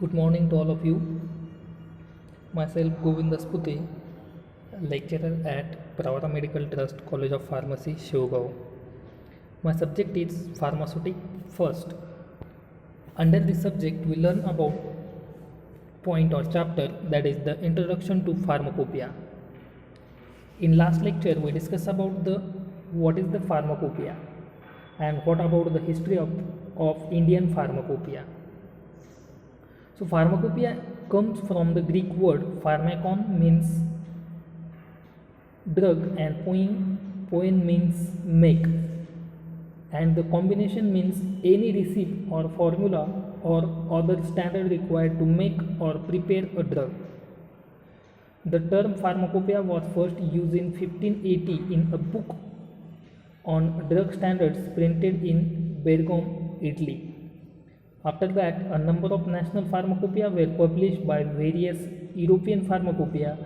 Good morning to all of you. Myself Govind Daspute, lecturer at Pravara Medical Trust College of Pharmacy, Shivagaon. My subject is pharmaceutic first. Under this subject, we learn about point or chapter that is the introduction to pharmacopoeia. In last lecture, we discussed about the what is the pharmacopoeia and what about the history of Indian pharmacopoeia. So pharmacopoeia comes from the Greek word pharmakon, means drug, and poen means make, and the combination means any recipe or formula or other standard required to make or prepare a drug. The term pharmacopoeia was first used in 1580 in a book on drug standards printed in Bergamo, Italy. After that, a number of national pharmacopoeia were published by various European pharmacopoeia,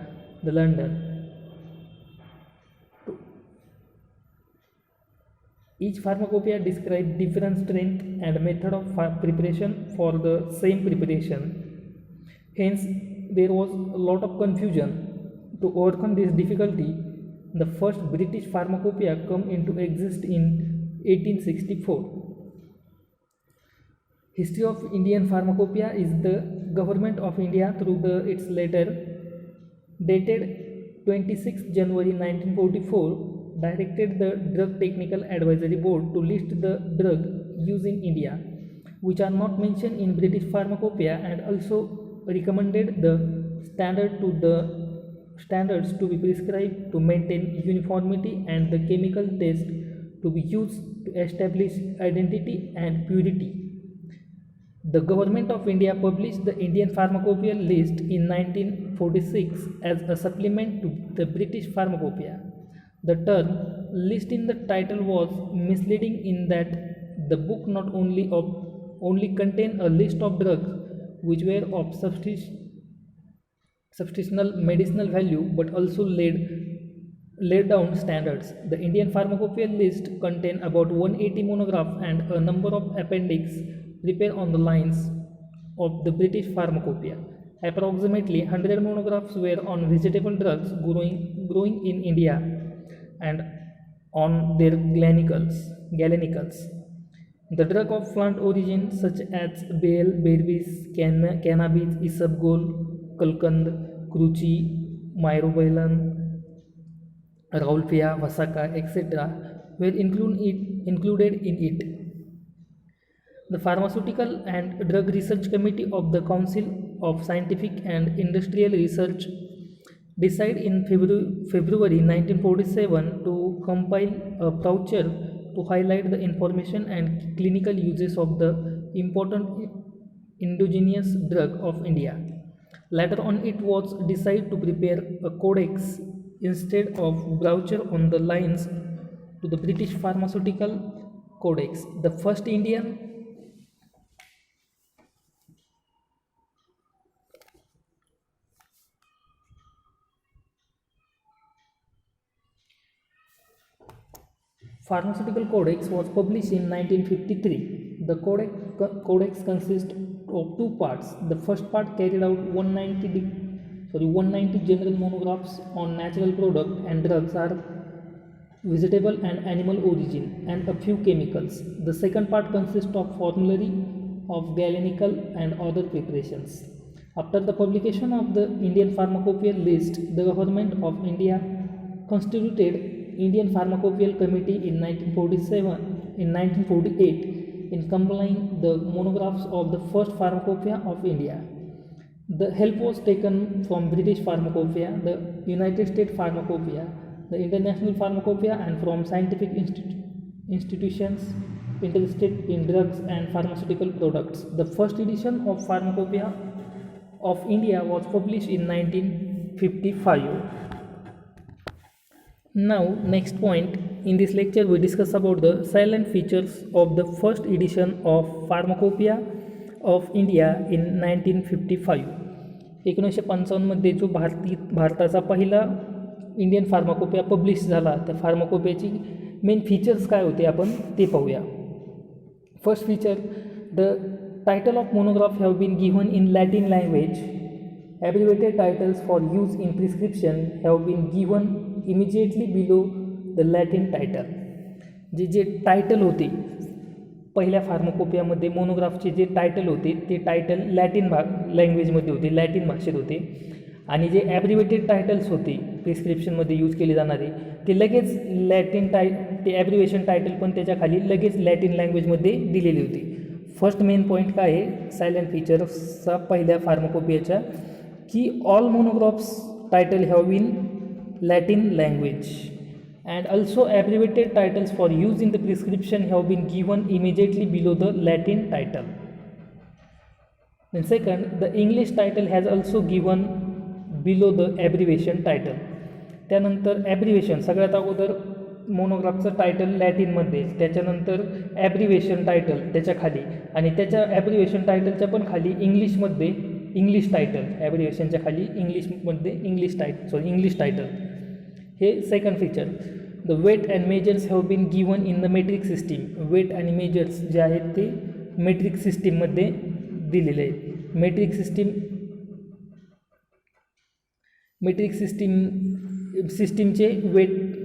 the London. Each pharmacopoeia describes different strength and method of preparation for the same preparation. Hence, there was a lot of confusion. To overcome this difficulty, the first British pharmacopoeia come into exist in 1864. History of Indian pharmacopoeia is the Government of India through its letter dated 26 January 1944 directed the Drug Technical Advisory Board to list the drug used in India which are not mentioned in British pharmacopoeia, and also recommended the standards to be prescribed to maintain uniformity and the chemical test to be used to establish identity and purity. The Government of India published the Indian Pharmacopoeia list in 1946 as a supplement to the British Pharmacopoeia. The term list in the title was misleading in that the book not only contained a list of drugs which were of substantial medicinal value but also laid down standards. The Indian Pharmacopoeia list contained about 180 monographs and a number of appendix prepared on the lines of the British Pharmacopoeia. Approximately 100 monographs were on vegetable drugs growing in India and on their galenicals. The drug of plant origin such as bale, berries, cannabis, isabgol, kalkand, kruchi, myrobalan, raulfia, vasaka, etc. were included in it. The Pharmaceutical and Drug Research Committee of the Council of Scientific and Industrial Research decided in February 1947 to compile a brochure to highlight the information and clinical uses of the important indigenous drug of India. Later on, it was decided to prepare a codex instead of brochure on the lines to the British Pharmaceutical Codex. The first Indian Pharmaceutical Codex was published in 1953. The codex consists of two parts. The first part carried out 190 general monographs on natural products and drugs are vegetable and animal origin and a few chemicals. The second part consists of formulary of galenical and other preparations. After the publication of the Indian Pharmacopoeia list, the Government of India constituted Indian Pharmacopoeia Committee in 1948 in compiling the monographs of the first Pharmacopoeia of India. The help was taken from British Pharmacopoeia, the United States Pharmacopoeia, the International Pharmacopoeia, and from scientific institutions interested in drugs and pharmaceutical products. The first edition of Pharmacopoeia of India was published in 1955. Now, next point in this lecture, we discuss about the salient features of the first edition of Pharmacopoeia of India in 1955. 1955 मध्ये जो भारताचा पहिला Indian pharmacopoeia publish झाला, त्या फार्माकोपियाची main features काय होते आपण ते पाहूया. First feature, the title of monograph have been given in Latin language. Abbreviated titles for use in prescription have been given immediately below the Latin title. J title होते पहिल्या फार्माकोपियामध्ये मोनोग्राफचे जे title होते ते title Latin लँग्वेजमध्ये होते, Latin भाषेत होते. आणि जे ॲब्रिवेटेड titles होते प्रिस्क्रिप्शनमध्ये use केले जाणारे ते लगेच लॅटिन ते ॲब्रिवेशन टायटल पण त्याच्याखाली लगेच लॅटिन लँग्वेजमध्ये दिलेली होती. फर्स्ट मेन पॉईंट काय आहे सायलेंट फीचर्सचा पहिल्या फार्माकोपियाच्या, की all monographs title have in Latin language and also abbreviated titles for use in the prescription have been given immediately below the Latin title. Then second, the English title has also given below the abbreviation title. त्यानंतर abbreviation सगळ्यात अगोदर मोनोग्राफचं title लॅटिनमध्ये, त्याच्यानंतर abbreviation title त्याच्याखाली आणि त्याच्या abbreviation टायटलच्या पण खाली इंग्लिशमध्ये इंग्लिश टायटल, ॲब्रिवेशनच्या खाली इंग्लिशमध्ये इंग्लिश टायटल. हे second feature. The weight and measures have been given in the metric system. Weight आणि मेजर्स जे आहेत ते मेट्रिक सिस्टीममध्ये दिलेले आहेत. मेट्रिक सिस्टीमचे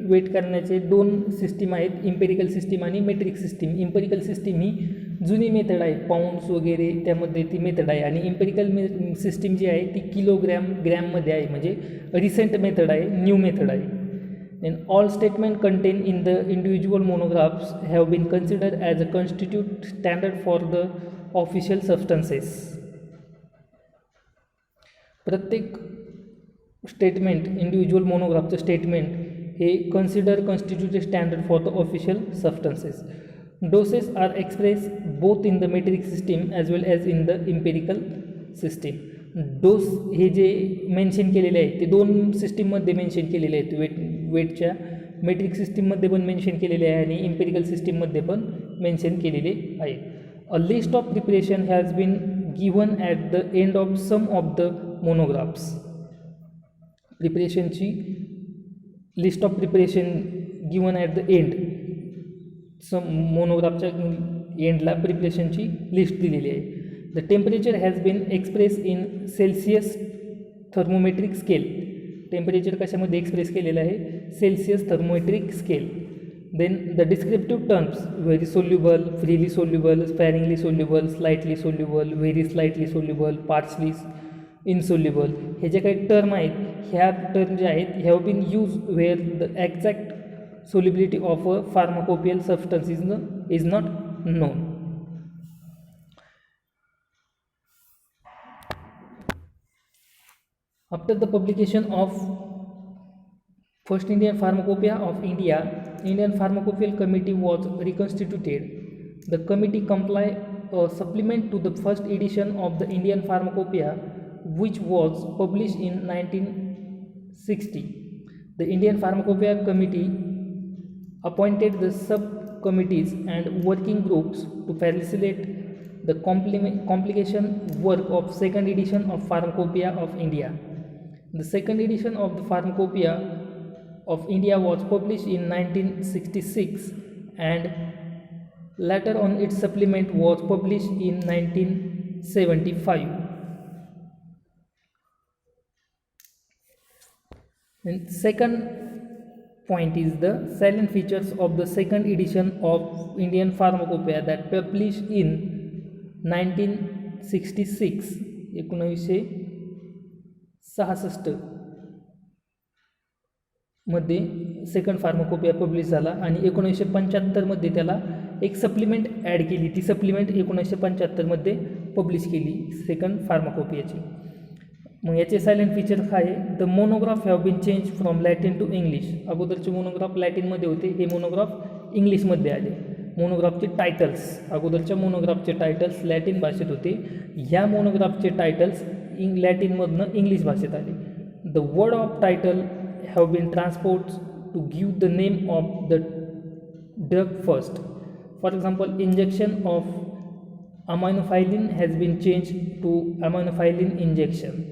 वेट करण्याचे दोन सिस्टीम आहेत, इम्पेरिकल सिस्टीम आणि मेट्रिक सिस्टीम. इम्पेरिकल सिस्टीम ही जुनी मेथड आहे, पाऊंड्स वगैरे त्यामध्ये ती मेथड आहे, आणि इम्पेरिकल सिस्टीम जी आहे ती ग्रॅममध्ये आहे, म्हणजे रिसेंट मेथड आहे, न्यू मेथड आहे. Then all statement contained in the individual monographs have been considered as a constitute standard for the official substances. प्रत्येक स्टेटमेंट इंडिव्हिज्युअल मोनोग्राफचं स्टेटमेंट हे constitute standard for the official substances. Doses are expressed both in the metric system as well as in the empirical system. Dose हे जे mention केलेले आहेत ते दोन सिस्टीममध्ये मेन्शन केलेले आहेत. वेटच्या मेट्रिक सिस्टीममध्ये पण मेन्शन केलेले आहे आणि इम्पेरिकल सिस्टीममध्ये पण मेन्शन केलेले आहेत. A list of preparation has been given at the end of some of the monographs. प्रिपरेशनची list of preparation given at the end, some मोनोग्राफच्या एंडला प्रिपरेशनची लिस्ट दिलेली आहे. The temperature has been expressed in Celsius thermometric scale. Temperature कशामध्ये express केलेलं आहे, Celsius thermometric scale. Then the descriptive terms very soluble, freely soluble, sparingly soluble, slightly soluble, very slightly soluble, partially insoluble, हे जे काही term आहेत ह्या term जे आहेत have been use where the exact solubility of a pharmacopoeial substance is not known. After the publication of first Indian Pharmacopoeia of India, Indian Pharmacopoeial Committee was reconstituted. The committee compiled a supplement to the first edition of the Indian Pharmacopoeia, which was published in 1960. The Indian Pharmacopoeia Committee appointed the subcommittees and working groups to facilitate the complication work of second edition of Pharmacopoeia of India. The second edition of the Pharmacopoeia of India was published in 1966 and later on its supplement was published in 1975. And second point is the salient features of the second edition of Indian Pharmacopoeia that published in 1966 मध्ये second pharmacopoeia publish झाला आणि 1975मध्ये त्याला एक supplement add केली. ती supplement 1975मध्ये publish केली second फार्माकोपियाची. मग याचे सायलेंट फीचर काय आहे, the monograph have been change from Latin to English. अगोदरचे मोनोग्राफ लॅटिनमध्ये होते, हे मोनोग्राफ इंग्लिशमध्ये आले. मोनोग्राफचे टायटल्स, अगोदरच्या मोनोग्राफचे टायटल्स लॅटिन भाषेत होते, ह्या मोनोग्राफचे टायटल्स लॅटिनमधनं इंग्लिश भाषेत आले. The word of title have been transport to give the name of the drug first. For example, injection of aminophylline has been change to aminophylline injection.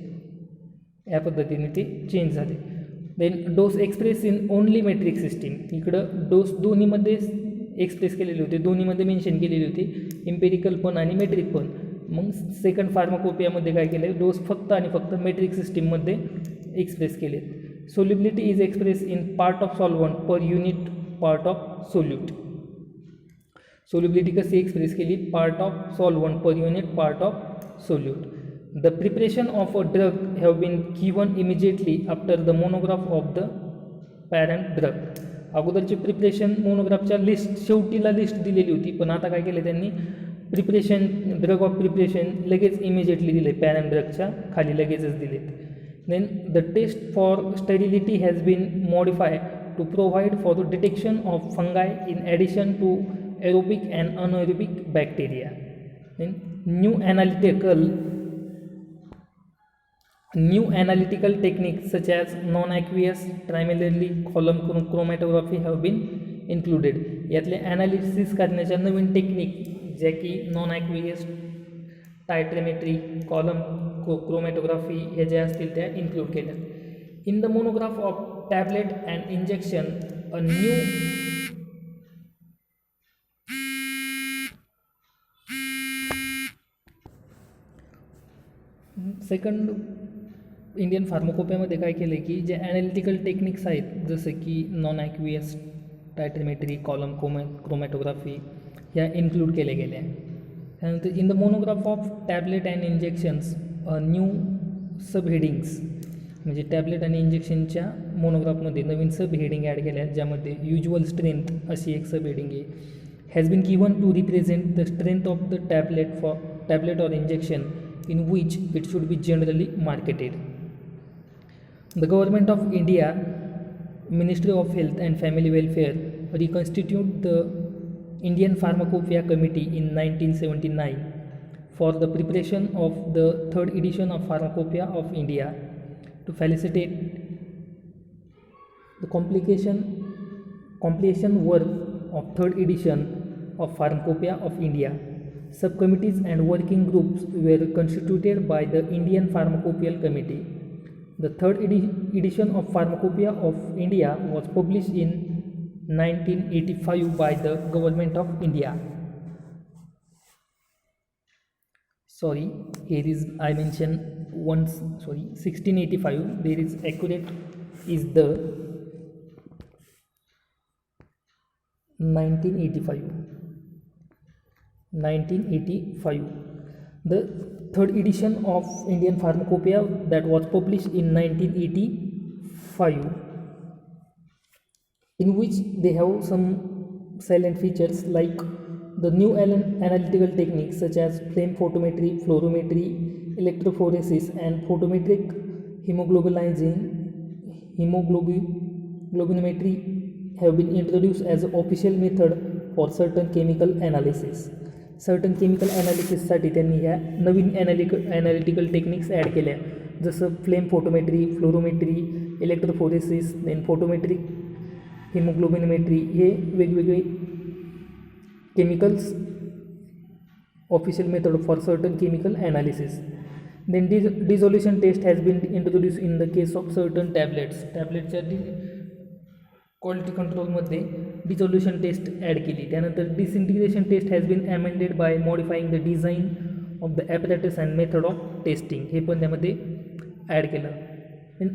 या पद्धतीने ते change झाले. Then dose express in only metric system. इकडं dose दोन्हीमध्ये express केलेले होते, दोन्हीमध्ये mention केलेली होती, इम्पेरिकल पण आणि मेट्रिक पण. मग सेकंड फार्माकोपियामध्ये काय केलं आहे, डोस फक्त आणि फक्त मेट्रिक सिस्टीममध्ये एक्सप्रेस केले. Solubility is express in part of solvent per unit part of solute. Solubility कशी एक्सप्रेस केली, part of solvent per unit part of solute. The preparation of a drug have been given immediately after the monograph of the parent drug. अगोदरची preparation मोनोग्राफच्या list शेवटीला list दिलेली होती, पण आता काय केलं त्यांनी प्रिपरेशन ड्रग ऑफ प्रिपरेशन लगेच इमिजिएटली दिले, पॅरंट ड्रगच्या खाली लगेचच दिलेत. Then the test for sterility has been modify to provide for the detection of fungi in addition to aerobic and anaerobic bacteria. Then new analytical techniques such as non-aqueous trimetallic column chromatography have been included. यातले analysis करण्याच्या नवीन technique ज्या की non aqueous, titrimetry, column chromatography हे ज्या असतील त्या include केल्या. In the monograph of tablet and injection a new second Indian फार्माकोपियामध्ये काय केलं आहे की जे ॲनालिटिकल टेक्निक्स आहेत जसं की non aqueous, titrimetry, column chromatography ह्या इन्क्लूड केल्या गेल्या. त्यानंतर इन the monograph of tablet and injections new सब हेडिंग्स, म्हणजे टॅबलेट आणि इंजेक्शनच्या मोनोग्राफमध्ये नवीन सब हेडिंग ॲड केल्या ज्यामध्ये युज्युअल स्ट्रेंथ अशी एक सब हेडिंग आहे. Has been given to represent the strength of the tablet or injection in which it should be generally marketed. The Government of India, Ministry of Health and Family Welfare reconstituted the Indian Pharmacopoeia Committee in 1979 for the preparation of the third edition of Pharmacopoeia of India to facilitate the completion work of third edition of Pharmacopoeia of India. Subcommittees and working groups were constituted by the Indian Pharmacopoeial Committee. The third edition of Pharmacopoeia of India was published in 1985 by the Government of India. Sorry, here is I mentioned 1685. There is accurate is the 1985. The third edition of Indian Pharmacopoeia that was published in 1985, in which they have some silent features like the new analytical techniques such as flame photometry, fluorometry, electrophoresis and photometric hemoglobinometry have been introduced as an official method for certain chemical analysis. Certain chemical ॲनालिसिससाठी त्यांनी ह्या नवीन analytical techniques add केल्या जसं flame photometry, fluorometry, electrophoresis, then photometric haemoglobinometry हे वेगवेगळे chemicals official method for certain chemical analysis. Then dissolution test has been introduce in the case of certain टॅबलेटच्या quality कंट्रोलमध्ये डिझोल्युशन टेस्ट ॲड केली. त्यानंतर disintegration test has been amended by modifying the design of the apparatus and method of testing हे पण त्यामध्ये add केलं.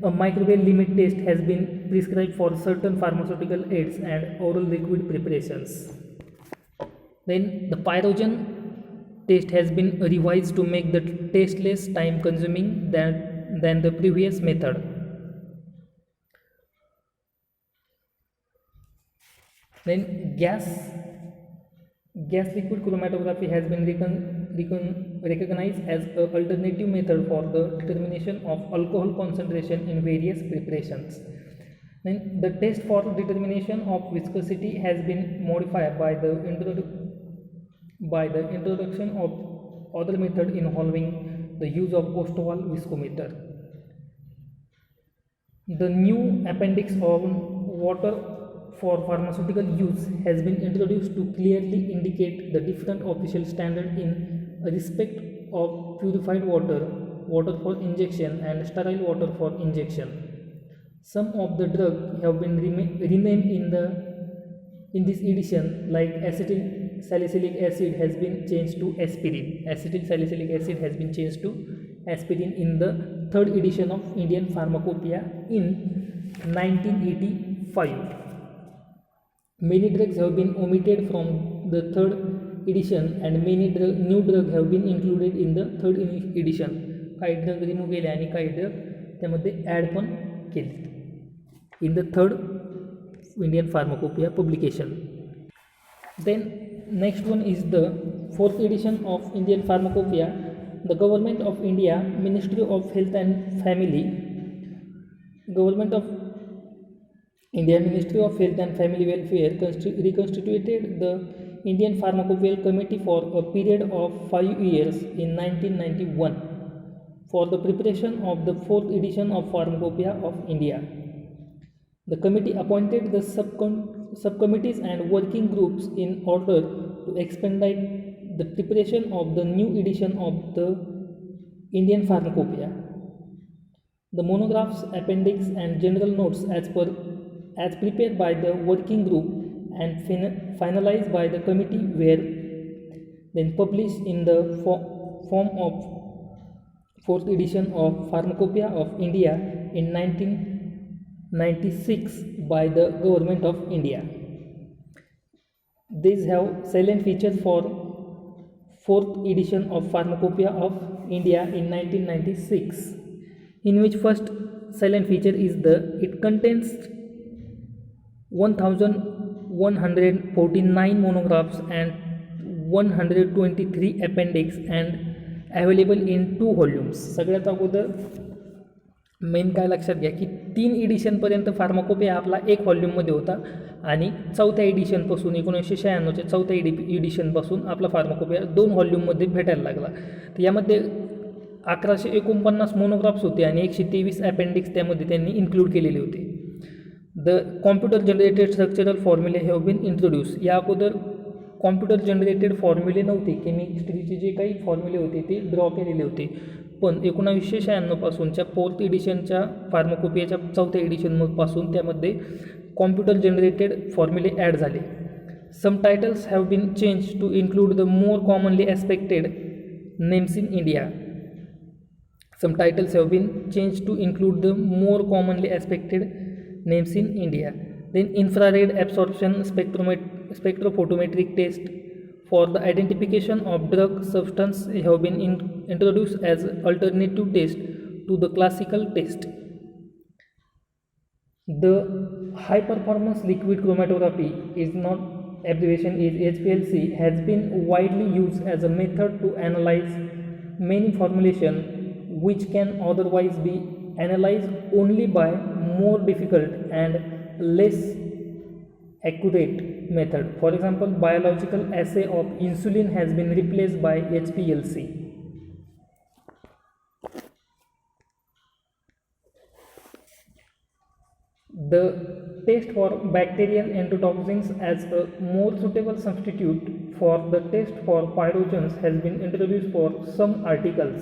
A microwave limit test has been prescribe for certain pharmaceutical aids and oral liquid preparations. Then the pyrogen test has been revise to make the test less time consuming than the previous method. Then gas liquid chromatography has been recognized as an alternative method for the determination of alcohol concentration in various preparations. Then the test for determination of viscosity has been modified by the introduction of other method involving the use of Ostwald viscometer. The new appendix on water for pharmaceutical use has been introduced to clearly indicate the different official standard in respect of purified water for injection and sterile water for injection. Some of the drugs have been renamed in this edition like salicylic acid has been changed to aspirin. Acetyl salicylic acid has been changed to aspirin in the third edition of Indian Pharmacopoeia in 1985. Many drugs have been omitted from the third edition and many new drugs have been included in the third edition. काही drug remove केले आणि काही drug त्यामध्ये add पण केले in the third Indian Pharmacopoeia publication. Then next one is the fourth edition of Indian Pharmacopoeia. The Government of India, Ministry of Health and Family, Government of India Ministry of Health and Family Welfare reconstituted the Indian Pharmacopoeia Committee for a period of 5 years in 1991 for the preparation of the fourth edition of Pharmacopoeia of India. The committee appointed the subcommittees and working groups in order to expedite the preparation of the new edition of the Indian Pharmacopoeia. The monographs, appendix and general notes as prepared by the working group and finalized by the committee were then published in the form of fourth edition of Pharmacopoeia of India in 1996 by the Government of India. These have salient features for fourth edition of Pharmacopoeia of India in 1996, in which first salient feature is it contains 1149 monographs and 123 appendix and available in 2 volumes. सगळ्यात अगोदर main काय लक्षात घ्या की 3 एडिशनपर्यंत pharmacopoeia आपला 1 व्हॉल्यूममध्ये होता आणि चौथ्या एडिशनपासून 1996च्या चौथ्या एडिशनपासून आपला फार्माकोपिया 2 व्हॉल्यूममध्ये भेटायला लागला. तर यामध्ये 1149 मोनोग्राफ्स होते आणि 123 अपेंडिक्स त्यामध्ये त्यांनी इन्क्लूड केलेले होते. The computer generated structural formulae have been introduce. या अगोदर कॉम्प्युटर जनरेटेड फॉर्म्युले नव्हते, केमिस्ट्रीचे जे काही फॉर्म्युले होते ते ड्रॉ केलेले होते. पण 1996 पासूनच्या फोर्थ एडिशनच्या फार्माकोपियाच्या चौथ्या एडिशनपासून त्यामध्ये कॉम्प्युटर जनरेटेड फॉर्म्युले ॲड झाले. Some titles have been change to include the more commonly expected names in India. Some titles have been changed to include the more commonly expected names in India. Then infrared absorption spectrophotometric test for the identification of drug substance have been introduced as alternative test to the classical test. The high performance liquid chromatography is not abbreviation is HPLC has been widely used as a method to analyze many formulation which can otherwise be analyzed only by more difficult and less accurate method. For example, biological assay of insulin has been replaced by HPLC. The test for bacterial endotoxins as a more suitable substitute for the test for pyrogens has been introduced for some articles.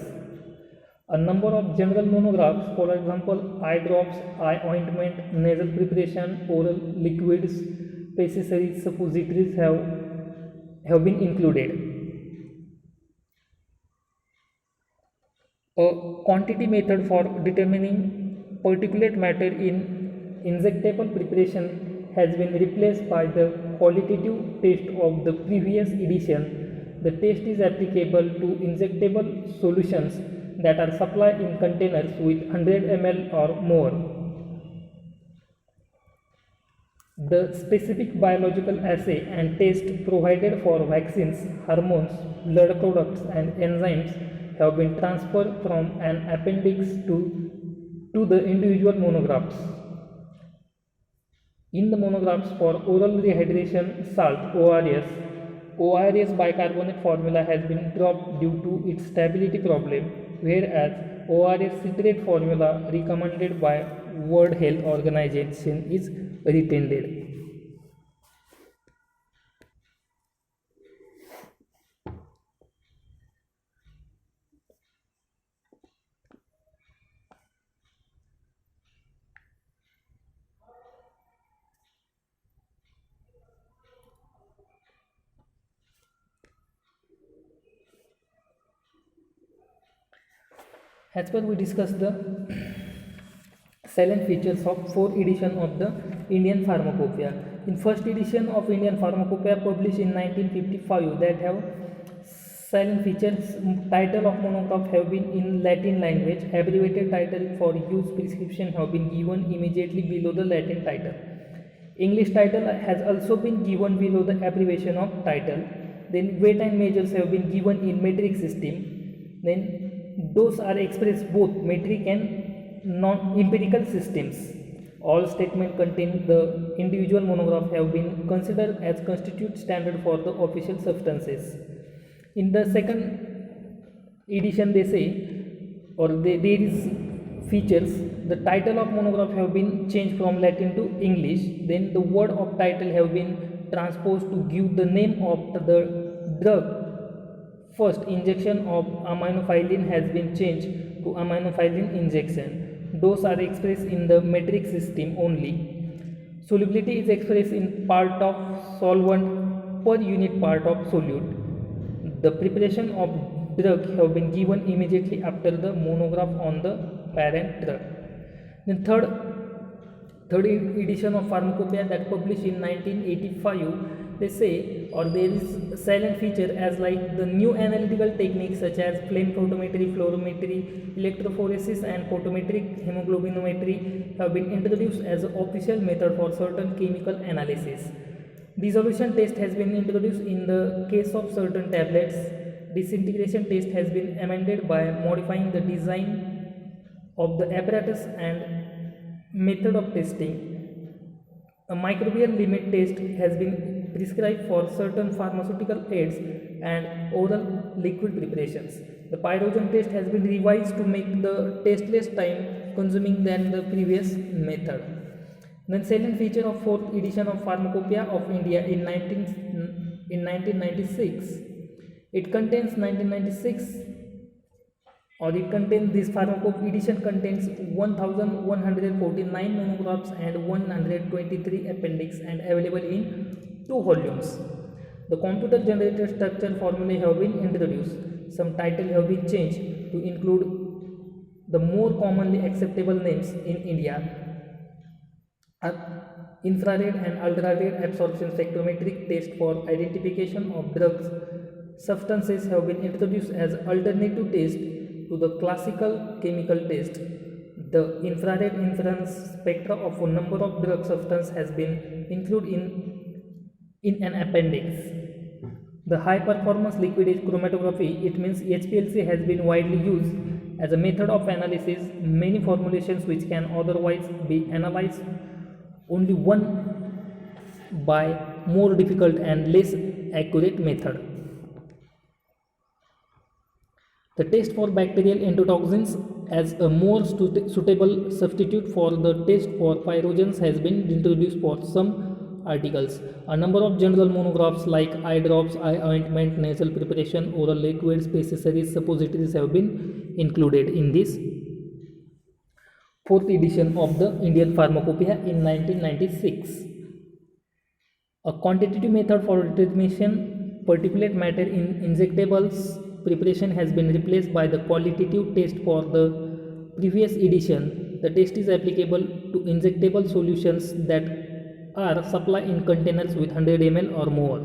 A number of general monographs, for example, eye drops, eye ointment, nasal preparation, oral liquids, pessaries, suppositories have been included. A quantity method for determining particulate matter in injectable preparation has been replaced by the qualitative test of the previous edition. The test is applicable to injectable solutions that are supplied in containers with 100 ml or more. The specific biological assay and test provided for vaccines, hormones, blood products and enzymes have been transferred from an appendix to the individual monographs. In the monographs for oral rehydration salt ORS bicarbonate formula has been dropped due to its stability problem, whereas ORS citrate formula recommended by World Health Organization is retained. As per we discussed the salient features of fourth edition of the Indian Pharmacopoeia. In first edition of Indian Pharmacopoeia published in 1955, that have salient features. Title of monograph have been in Latin language. Abbreviated title for use prescription have been given immediately below the Latin title. English title has also been given below the abbreviation of title. Then weight and measures have been given in metric system. Then those are expressed both metric and non-empirical systems. All statements contained the individual monograph have been considered as constitute standard for the official substances. In the second edition they say, or there is features, the title of monograph have been changed from Latin to English. Then the word of title have been transposed to give the name of the drug. First injection of aminophylline has been changed to aminophylline injection. Dose are expressed in the metric system only. Solubility is expressed in part of solvent per unit part of solute. The preparation of drug have been given immediately after the monograph on the parent drug. Then third edition of Pharmacopoeia that published in 1985, they say, or there is silent feature as like the new analytical techniques such as flame photometry, fluorometry, electrophoresis and photometric hemoglobinometry have been introduced as an official method for certain chemical analysis. Dissolution test has been introduced in the case of certain tablets. Disintegration test has been amended by modifying the design of the apparatus and method of testing. A microbial limit test has been prescribed for certain pharmaceutical aids and oral liquid preparations. The pyrogen test has been revised to make the test less time consuming than the previous method. Then salient feature of fourth edition of Pharmacopoeia of India in 1996. It contains 1996, or it contains this Pharmacopoeia edition contains 1149 monographs and 123 appendix and available in 2 volumes. The computer generated structure formulae have been introduced. Some titles have been changed to include the more commonly acceptable names in India. Infrared and ultrared absorption spectrometric test for identification of drugs substances have been introduced as alternative test to the classical chemical test. The infrared inference spectra of a number of drug substance has been included in an appendix. The high performance liquid chromatography, it means HPLC, has been widely used as a method of analysis many formulations which can otherwise be analyzed only one by more difficult and less accurate method. The test for bacterial endotoxins as a more suitable substitute for the test for pyrogens has been introduced for some articles. A number of general monographs like eye drops, eye ointment, nasal preparation, oral liquids, accessories, suppositories have been included in this fourth edition of the Indian Pharmacopoeia in 1996. A quantitative method for determination particulate matter in injectables preparation has been replaced by the qualitative test for the previous edition. The test is applicable to injectable solutions that are supplied in containers with 100 ml or more.